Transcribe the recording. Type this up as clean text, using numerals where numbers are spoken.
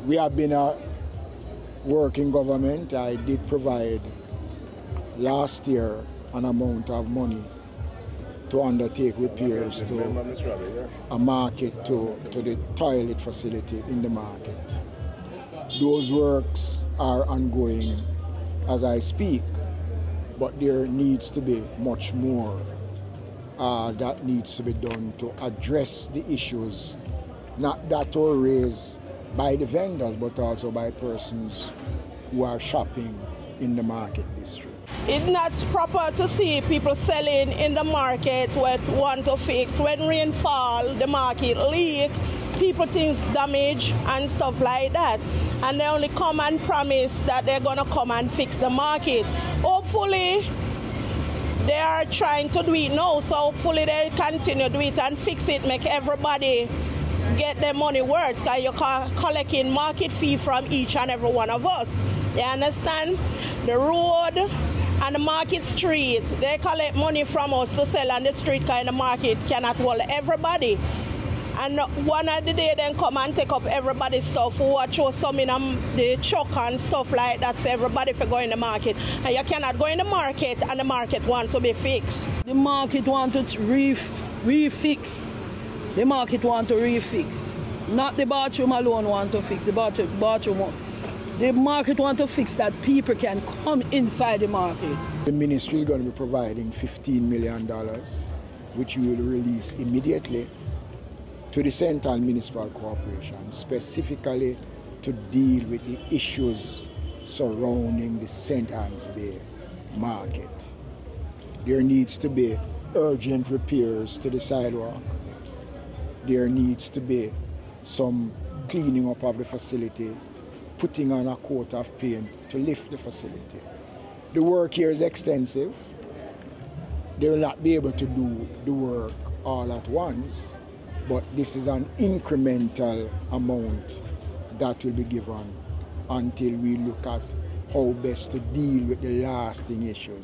We have been a working government. I did provide last year an amount of money to undertake repairs to a market, to the toilet facility in the market. Those works are ongoing as I speak, but there needs to be much more that needs to be done to address the issues, not that were raised by the vendors, but also by persons who are shopping in the market district. It's not proper to see people selling in the market what want to fix. When rain fall, the market leak, people think damage and stuff like that. And they only come and promise that they're going to come and fix the market. Hopefully, they are trying to do it now, so hopefully they continue to do it and fix it, make everybody get their money worth, because you're collecting market fee from each and every one of us. You understand? The road and the market street, they collect money from us to sell on the street, because the market cannot hold everybody. And one of the day then come and take up everybody's stuff, who are throw some in the truck and stuff like that, so everybody for go in the market. And you cannot go in the market and the market want to be fixed. The market want to refix. The market want to refix. Not the bathroom alone want to fix, the bathroom. The market want to fix that people can come inside the market. The ministry is going to be providing $15 million, which we will release immediately to the Central Municipal Corporation, specifically to deal with the issues surrounding the St. Anne's Bay market. There needs to be urgent repairs to the sidewalk. There needs to be some cleaning up of the facility, putting on a coat of paint to lift the facility. The work here is extensive. They will not be able to do the work all at once, but this is an incremental amount that will be given until we look at how best to deal with the lasting issues.